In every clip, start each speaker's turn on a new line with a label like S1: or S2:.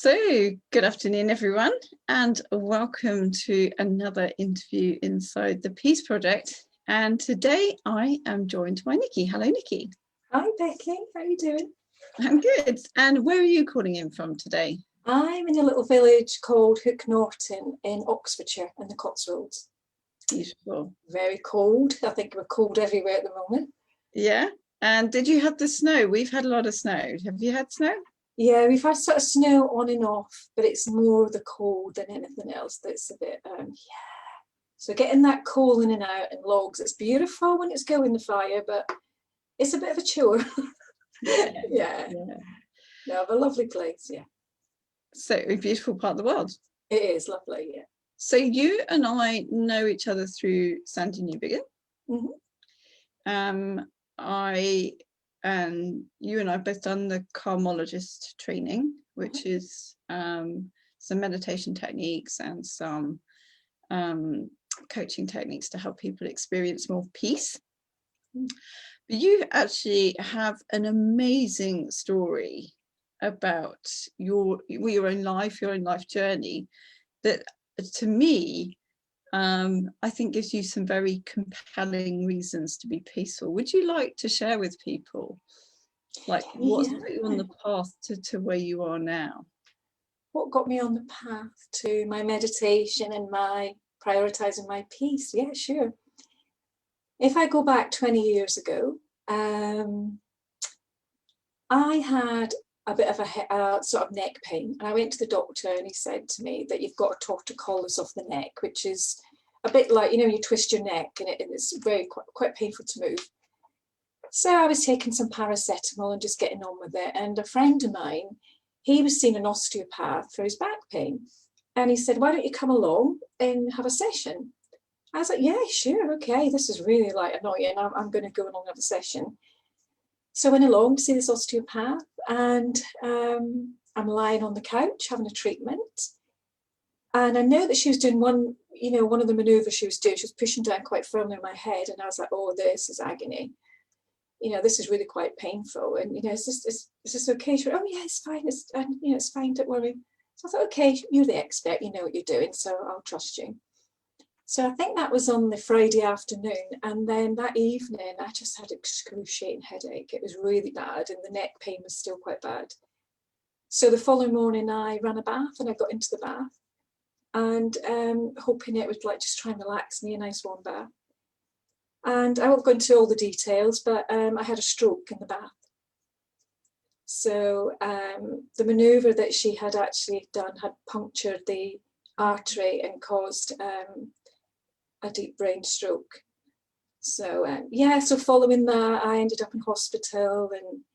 S1: So, good afternoon, everyone, and welcome to another interview inside the Peace Project. And today I am joined by Nikki. Hello, Nikki.
S2: Hi, Becky. How are you doing?
S1: I'm good. And where are you calling in from today?
S2: I'm in a little village called Hook Norton in Oxfordshire in the Cotswolds.
S1: Beautiful.
S2: Very cold. I think we're cold everywhere at the moment.
S1: Yeah. And did you have the snow? We've had a lot of snow. Have you had snow?
S2: Yeah, we've had sort of snow on and off, but it's more the cold than anything else that's a bit, yeah. So getting that coal in and out and logs, it's beautiful when it's going the fire, but it's a bit of a chore. Yeah. No, but a lovely place, yeah.
S1: So a beautiful part of the world.
S2: It is lovely, yeah.
S1: So you and I know each other through Sandy Newbigin.
S2: Mm-hmm.
S1: You and I have both done the Karmologist training, which is some meditation techniques and some coaching techniques to help people experience more peace. But you actually have an amazing story about your own life journey that, to me, I think gives you some very compelling reasons to be peaceful. Would you like to share with people, like, what's put you on the path to where you are now?
S2: What got me on the path to my meditation and my prioritizing my peace? Yeah, sure. If I go back 20 years ago, I had a bit of a sort of neck pain, and I went to the doctor and he said to me that you've got a torticollis of the neck, which is a bit like, you know, you twist your neck and it's quite painful to move. So I was taking some paracetamol and just getting on with it. And a friend of mine, he was seeing an osteopath for his back pain. And he said, why don't you come along and have a session? I was like, yeah, sure, okay. This is really like annoying. I'm going to go along and have a session. So I went along to see this osteopath, and I'm lying on the couch having a treatment. And I know that she was doing one of the maneuvers she was doing, she was pushing down quite firmly on my head. And I was like, oh, this is agony. This is really quite painful. And, is this okay? She went, oh, yeah, it's fine. It's fine. Don't worry. So I thought, okay, you're the expert. You know what you're doing. So I'll trust you. So I think that was on the Friday afternoon. And then that evening, I just had excruciating headache. It was really bad. And the neck pain was still quite bad. So the following morning, I ran a bath and I got into the bath. And hoping it would just try and relax me, a nice warm bath. And I won't go into all the details, but I had a stroke in the bath. So the manoeuvre that she had actually done had punctured the artery and caused a deep brain stroke. So so following that, I ended up in hospital and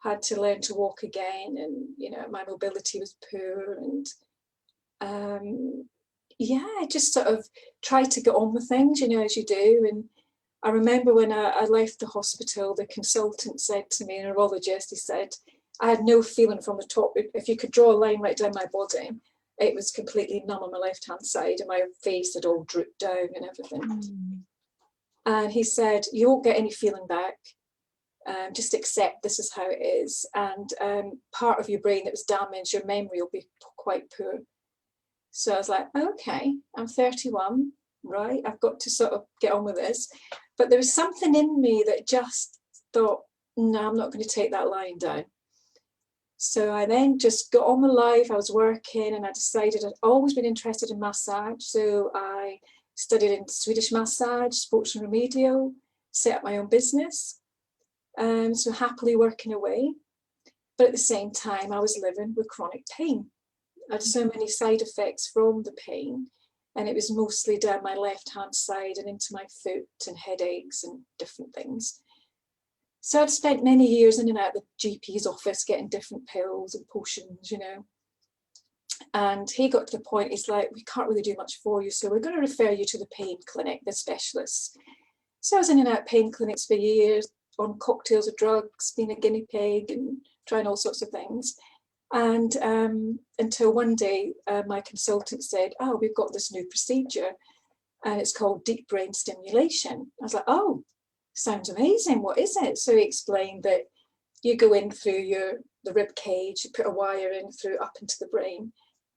S2: had to learn to walk again. And, my mobility was poor. And I just sort of tried to get on with things, as you do. And I remember when I left the hospital, the consultant said to me, a neurologist, he said, I had no feeling from the top. If you could draw a line right down my body, it was completely numb on my left-hand side and my face had all drooped down and everything. And he said, you won't get any feeling back. Just accept this is how it is. And part of your brain that was damaged, your memory will be quite poor. So I was like, okay, I'm 31. Right, I've got to sort of get on with this. But there was something in me that just thought, no, I'm not going to take that lying down. So I then just got on with life. I was working and I decided I'd always been interested in massage. So I studied in Swedish massage, sports and remedial, set up my own business. So happily working away. But at the same time, I was living with chronic pain. I had so many side effects from the pain. And it was mostly down my left-hand side and into my foot and headaches and different things. So I'd spent many years in and out of the GP's office getting different pills and potions, And he got to the point, he's like, we can't really do much for you, so we're going to refer you to the pain clinic, the specialists. So I was in and out of pain clinics for years, on cocktails of drugs, being a guinea pig and trying all sorts of things. And until one day, my consultant said, oh, we've got this new procedure and it's called deep brain stimulation. I was like, oh, sounds amazing. What is it? So he explained that you go in through your the rib cage, you put a wire in through up into the brain,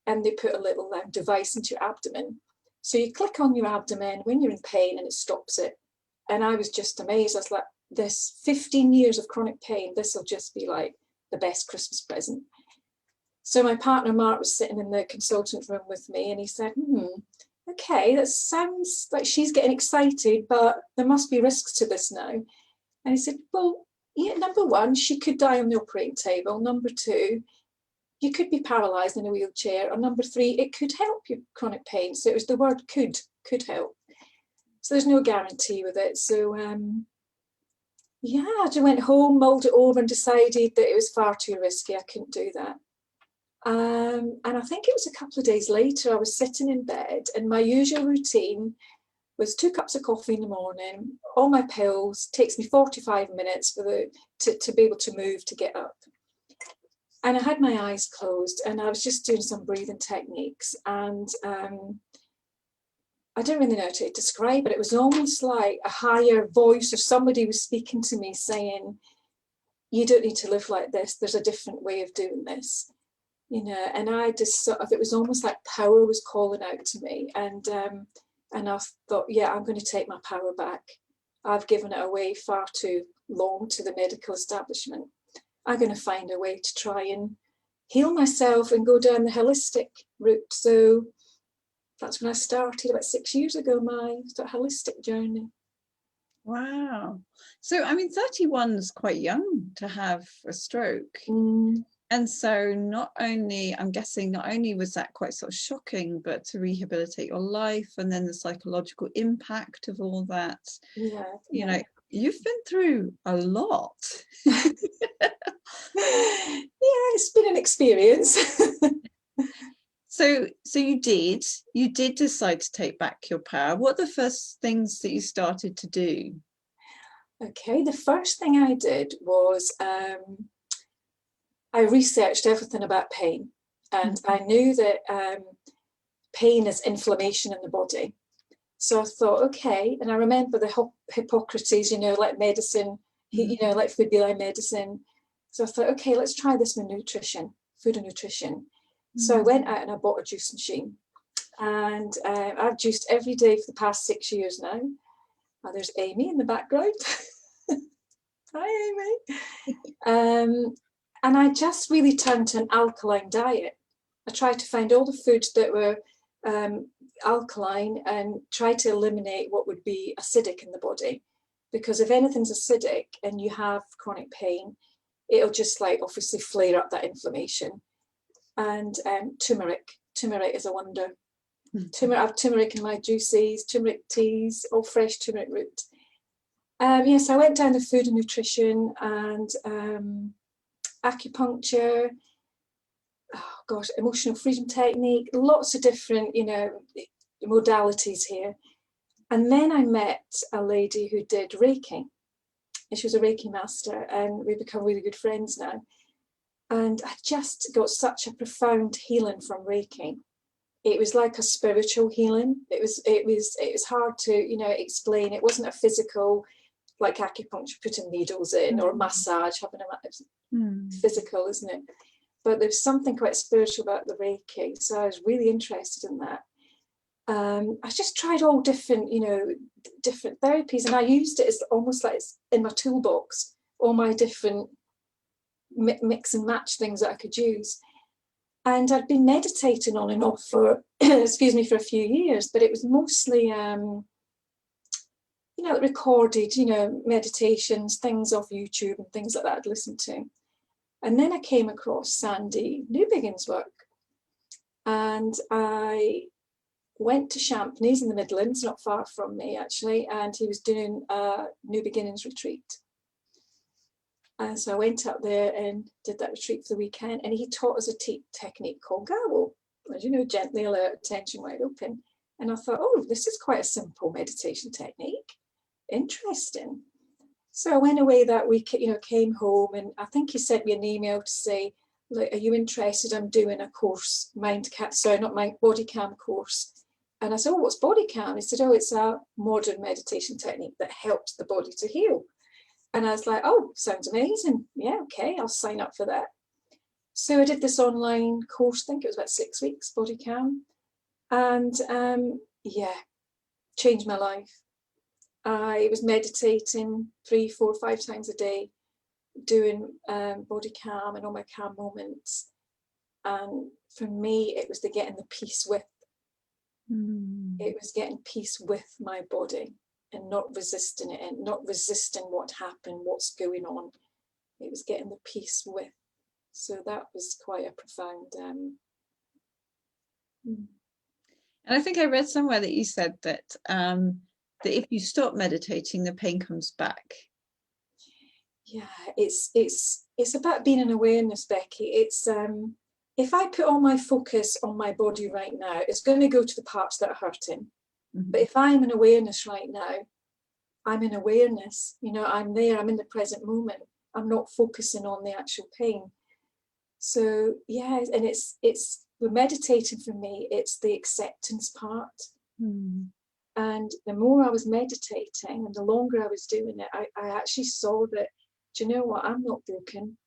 S2: and they put a little device into your abdomen. So you click on your abdomen when you're in pain and it stops it. And I was just amazed. I was like, this 15 years of chronic pain, this will just be like the best Christmas present. So my partner Mark was sitting in the consultant room with me, and he said, okay, that sounds like she's getting excited, but there must be risks to this now. And he said, well, yeah, number one, she could die on the operating table. Number two, you could be paralysed in a wheelchair. Or number three, it could help your chronic pain. So it was the word could help. So there's no guarantee with it. So yeah, I just went home, mulled it over and decided that it was far too risky. I couldn't do that. And I think it was a couple of days later, I was sitting in bed, and my usual routine was 2 cups of coffee in the morning, all my pills, takes me 45 minutes to be able to move, to get up. And I had my eyes closed, and I was just doing some breathing techniques, and I don't really know how to describe it. It was almost like a higher voice, or somebody was speaking to me saying, you don't need to live like this. There's a different way of doing this, you know. And I just sort of, it was almost like power was calling out to me. And I thought, yeah, I'm going to take my power back. I've given it away far too long to the medical establishment. I'm going to find a way to try and heal myself and go down the holistic route. So that's when I started about 6 years ago, my sort of holistic journey.
S1: Wow. So, I mean, 31 is quite young to have a stroke. And so I'm guessing not only was that quite sort of shocking, but to rehabilitate your life, and then the psychological impact of all that.
S2: Yeah.
S1: You know, you've been through a lot.
S2: Yeah, it's been an experience.
S1: So you did decide to take back your power. What are the first things that you started to do? Okay,
S2: the first thing I did was I researched everything about pain, and I knew that pain is inflammation in the body. So I thought, okay, and I remember the Hippocrates, you know, like medicine, you know, like food be like medicine. So I thought, okay, let's try this with nutrition, food and nutrition. So I went out and I bought a juice machine, and I've juiced every day for the past 6 years now. There's Amy in the background. Hi, Amy. And I just really turned to an alkaline diet. I tried to find all the foods that were alkaline and try to eliminate what would be acidic in the body. Because if anything's acidic and you have chronic pain, it'll just like obviously flare up that inflammation. And turmeric is a wonder. I have turmeric in my juices, turmeric teas, all fresh turmeric root. Yes, I went down the food and nutrition and acupuncture, emotional freedom technique, lots of different, you know, modalities here. And then I met a lady who did Reiki, and she was a Reiki master, and we've become really good friends now. And I just got such a profound healing from Reiki. It was like a spiritual healing. It was hard to, you know, explain. It wasn't a physical, like acupuncture, putting needles in, or massage, having a physical, isn't it? But there's something quite spiritual about the Reiki. So I was really interested in that. I just tried all different, you know, different therapies, and I used it as almost like it's in my toolbox, all my different mix and match things that I could use. And I'd been meditating on and off for excuse me, for a few years, but it was mostly you know, recorded, you know, meditations, things off YouTube and things like that I'd listened to. And then I came across Sandy Newbigin's work, and I went to Champneys in the Midlands, not far from me actually, and he was doing a New Beginnings retreat. And so I went up there and did that retreat for the weekend, and he taught us a technique called Gawo, as you know, gently alert, attention wide open. And I thought, oh, this is quite a simple meditation technique. Interesting. So I went away that week, you know, came home, and I think he sent me an email to say, look, are you interested? I'm doing a course, body cam course. And I said, oh, what's body cam? He said, oh, it's a modern meditation technique that helps the body to heal. And I was like, oh, sounds amazing. Yeah, okay, I'll sign up for that. So I did this online course, I think it was about 6 weeks, body cam, and yeah, changed my life. I was meditating 3, 4, 5 times a day, doing body cam and all my calm moments. And for me, it was the getting the peace with. It was getting peace with my body and not resisting it and not resisting what happened, what's going on. It was getting the peace with. So that was quite a profound.
S1: And I think I read somewhere that you said that that if you stop meditating, the pain comes back.
S2: Yeah, it's about being in awareness, Becky. It's if I put all my focus on my body right now, it's going to go to the parts that are hurting. But if I'm in awareness right now, I'm in awareness. You know, I'm there. I'm in the present moment. I'm not focusing on the actual pain. So yeah, and it's with meditating for me, it's the acceptance part. And the more I was meditating and the longer I was doing it, I actually saw that, do you know what? I'm not broken.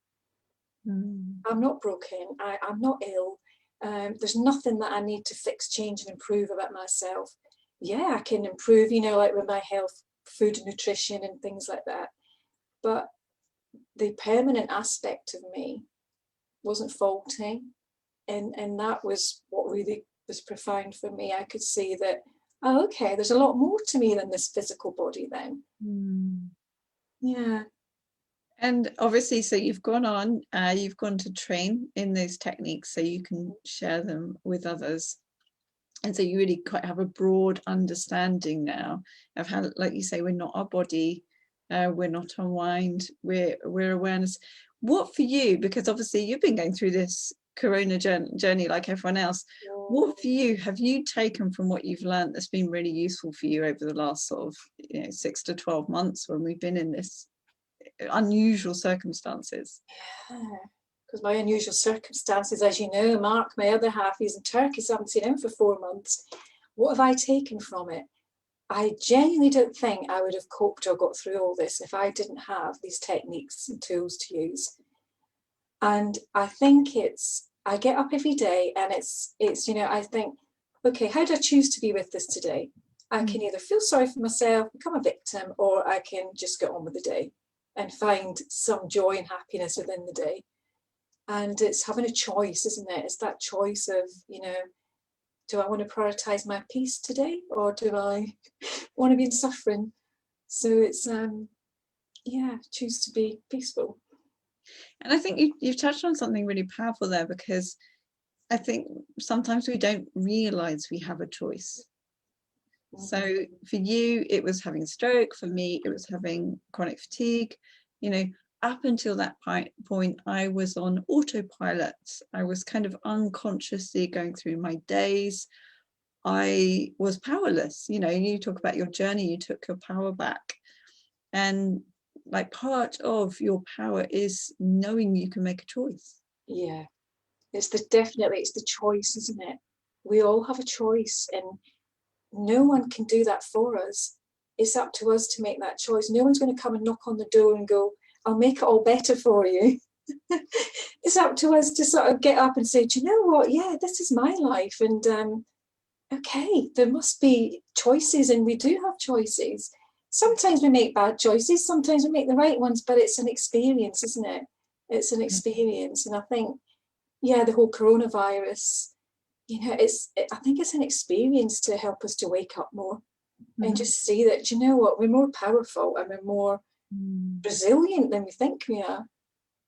S2: I'm not broken. I'm not ill. There's nothing that I need to fix, change, and improve about myself. Yeah, I can improve, you know, like with my health, food and nutrition and things like that. But the permanent aspect of me wasn't faulty. And that was what really was profound for me. I could see that, oh, okay, there's a lot more to me than this physical body then. Yeah.
S1: And obviously, so you've gone on, you've gone to train in those techniques so you can share them with others. And so you really quite have a broad understanding now of how, like you say, we're not our body, we're not our mind, we're awareness. What for you, because obviously you've been going through this corona journey like everyone else, what for you have you taken from what you've learned that's been really useful for you over the last sort of 6 to 12 months when we've been in this unusual circumstances?
S2: Yeah, because my unusual circumstances, as you know, Mark, my other half, he's in Turkey, so I haven't seen him for 4 months. What have I taken from it? I genuinely don't think I would have coped or got through all this if I didn't have these techniques and tools to use. And I think I get up every day and it's you know, I think, okay, how do I choose to be with this today? I can either feel sorry for myself, become a victim, or I can just get on with the day and find some joy and happiness within the day. And it's having a choice, isn't it? It's that choice of, you know, do I want to prioritize my peace today, or do I want to be in suffering? So it's yeah, choose to be peaceful.
S1: And I think you've touched on something really powerful there, because I think sometimes we don't realize we have a choice. So for you, it was having a stroke. For me, it was having chronic fatigue. You know, up until that point, I was on autopilot. I was kind of unconsciously going through my days. I was powerless. You know, you talk about your journey, you took your power back. And like part of your power is knowing you can make a choice.
S2: Yeah, it's the choice, isn't it? We all have a choice, and no one can do that for us. It's up to us to make that choice. No one's going to come and knock on the door and go, I'll make it all better for you. It's up to us to sort of get up and say, do you know what? Yeah, this is my life. And okay, there must be choices, and we do have choices. Sometimes we make bad choices, sometimes we make the right ones, but it's an experience, isn't it? It's an experience. And I think, yeah, the whole coronavirus, you know, I think it's an experience to help us to wake up more and just see that, you know what, we're more powerful and we're more resilient than we think we are,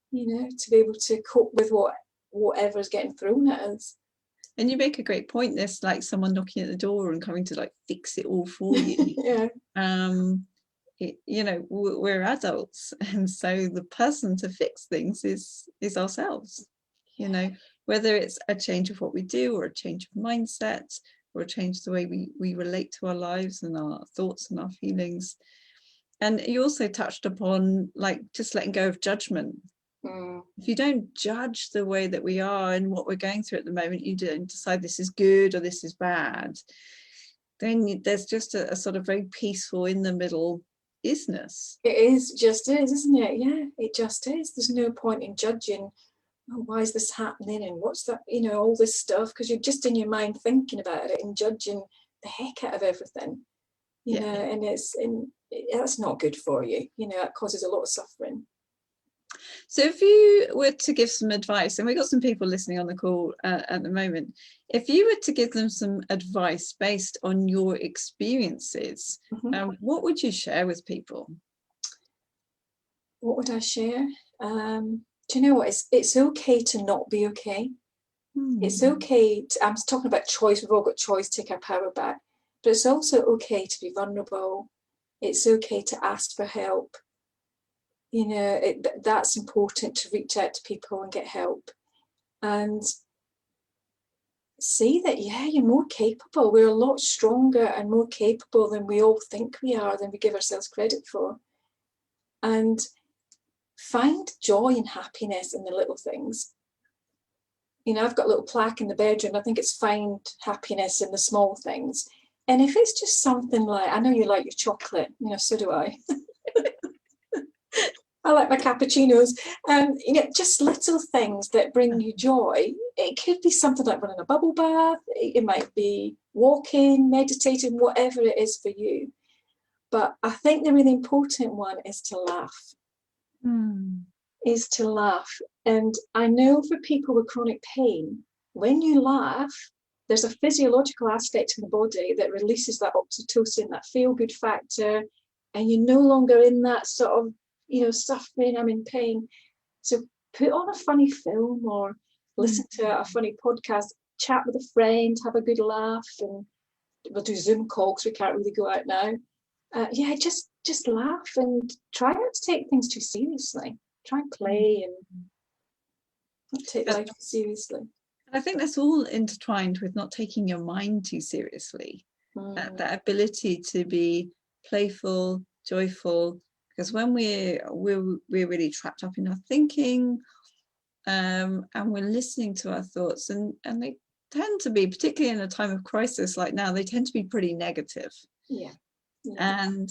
S2: you know, to be able to cope with whatever's getting thrown at us.
S1: And you make a great point. There's like someone knocking at the door and coming to like fix it all for you.
S2: Yeah.
S1: You know, we're adults, and so the person to fix things is ourselves. You know, whether it's a change of what we do, or a change of mindset, or a change the way we relate to our lives and our thoughts and our feelings. And you also touched upon like just letting go of judgment. If you don't judge the way that we are and what we're going through at the moment, you don't decide this is good or this is bad, then there's just a sort of very peaceful in the middle isness.
S2: It is, just is, isn't it? Yeah, it just is. There's no point in judging oh, why is this happening, and what's that, you know, all this stuff, because you're just in your mind thinking about it and judging the heck out of everything, you know, and that's not good for you, you know, it causes a lot of suffering.
S1: So if you were to give some advice, and we've got some people listening on the call at the moment, if you were to give them some advice based on your experiences, what would you share with people?
S2: What would I share? Do you know what? It's okay to not be okay. It's okay to, I'm talking about choice. We've all got choice, take our power back. But it's also okay to be vulnerable. It's okay to ask for help. You know, that's important, to reach out to people and get help. And see that, yeah, you're more capable. We're a lot stronger and more capable than we all think we are, than we give ourselves credit for. And find joy and happiness in the little things. You know, I've got a little plaque in the bedroom. I think it's find happiness in the small things. And if it's just something like, I know you like your chocolate, you know, so do I. I like my cappuccinos. You know, just little things that bring you joy. It could be something like running a bubble bath. It might be walking, meditating, whatever it is for you. But I think the really important one is to laugh. Is to laugh. And I know for people with chronic pain, when you laugh, there's a physiological aspect in the body that releases that oxytocin, that feel-good factor, and you're no longer in that sort of, you know, suffering, I'm in pain. So put on a funny film or listen to a funny podcast, chat with a friend, have a good laugh, and we'll do Zoom calls. We can't really go out now. Yeah, just laugh and try not to take things too seriously. Try and play and not take life too seriously.
S1: I think that's all intertwined with not taking your mind too seriously. That ability to be playful, joyful, because when we're really trapped up in our thinking, and we're listening to our thoughts, and they tend to be, particularly in a time of crisis like now, they tend to be pretty negative.
S2: Yeah.
S1: And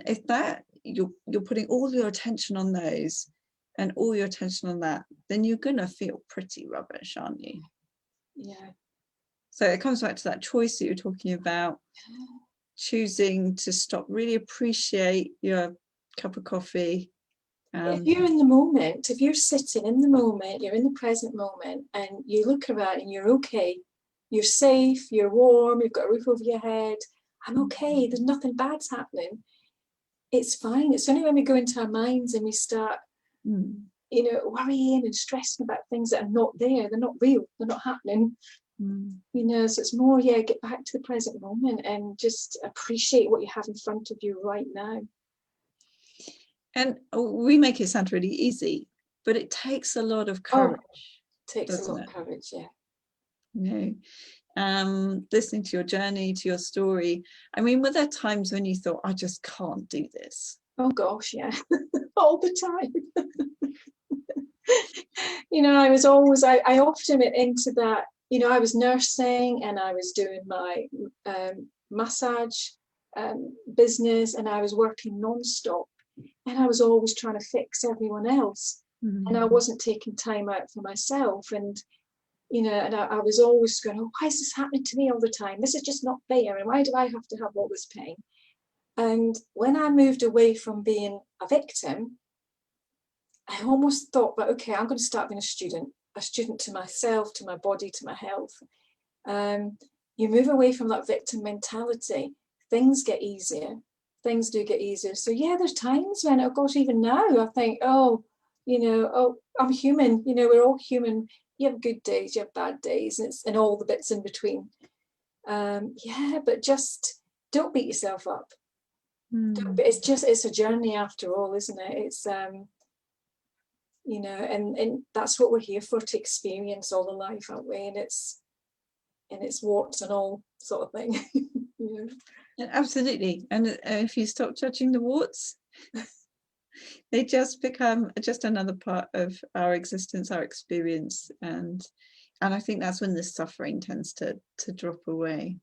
S1: if that you're putting all your attention on those and all your attention on that, then you're gonna feel pretty rubbish, aren't you?
S2: Yeah.
S1: So it comes back to that choice that you're talking about, choosing to stop, really appreciate your cup of coffee.
S2: If you're in the moment, if you're sitting in the moment, you're in the present moment, and you look around and you're okay, you're safe, you're warm, you've got a roof over your head, I'm okay, there's nothing bad's happening, it's fine. It's only when we go into our minds and we start, you know, worrying and stressing about things that are not there, they're not real, they're not happening. You know, so it's more, yeah, get back to the present moment and just appreciate what you have in front of you right now.
S1: And we make it sound really easy, but it takes a lot of courage.
S2: It takes a lot of courage, yeah.
S1: You know, listening to your journey, to your story. I mean, were there times when you thought, I just can't do this?
S2: Oh gosh, yeah, all the time. You know, I was always, I often went into that, you know, I was nursing and I was doing my massage business, and I was working non-stop, and I was always trying to fix everyone else, and I wasn't taking time out for myself. And you know, and I was always going, oh, why is this happening to me all the time? This is just not fair, and why do I have to have all this pain? And when I moved away from being a victim, I almost thought, but okay, I'm going to start being a student to myself, to my body, to my health. You move away from that victim mentality, things get easier. Things do get easier. So yeah, there's times when, oh gosh, even now I think, oh, you know, oh, I'm human. You know, we're all human. You have good days, you have bad days, and all the bits in between. Yeah, but just don't beat yourself up. It's a journey after all, isn't it? It's you know, and that's what we're here for, to experience all the life, aren't we? And it's warts and all sort of thing. You know?
S1: Absolutely. And if you stop judging the warts, they just become just another part of our existence, our experience, and I think that's when the suffering tends to drop away.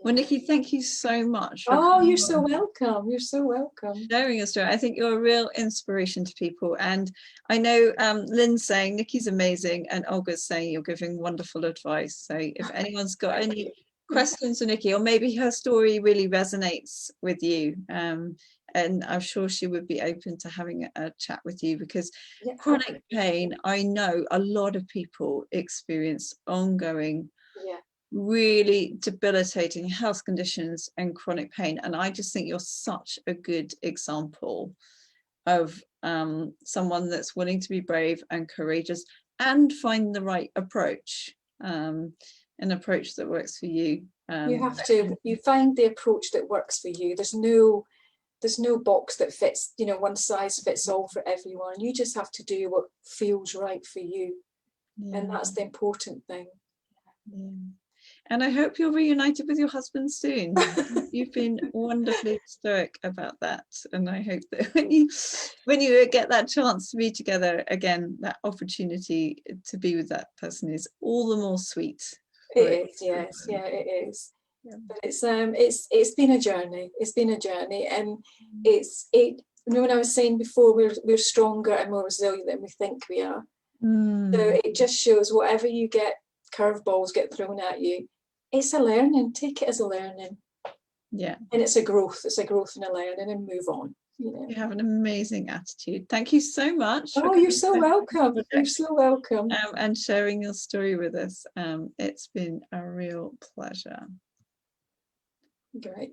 S1: Well, Nikki, thank you so much for
S2: Oh, you're
S1: coming
S2: so
S1: on,
S2: welcome. You're so welcome.
S1: sharing your story. I think you're a real inspiration to people. And I know Lynn's saying Nikki's amazing and Olga's saying you're giving wonderful advice. So if anyone's got any questions for Nikki, or maybe her story really resonates with you, and I'm sure she would be open to having a chat with you, because chronic pain, I know a lot of people experience ongoing, really debilitating health conditions and chronic pain. And I just think you're such a good example of someone that's willing to be brave and courageous and find the right approach, an approach that works for you.
S2: You have to, you find the approach that works for you. There's no box that fits, you know, one size fits all for everyone. You just have to do what feels right for you. And that's the important thing.
S1: And I hope you're reunited with your husband soon. You've been wonderfully stoic about that, and I hope that when you get that chance to be together again, that opportunity to be with that person is all the more sweet.
S2: It is, yes, yeah, it is. But it's been a journey. It's been a journey, and you know, when I was saying before, we're stronger and more resilient than we think we are. So it just shows whatever you get, curveballs get thrown at you, it's a learning. Take it as a learning. Yeah. And it's a growth. It's a growth and a learning, and move on. You know.
S1: You have an amazing attitude. Thank you so much.
S2: Oh, you're so welcome. You're so welcome.
S1: And sharing your story with us. It's been a real pleasure.
S2: Great.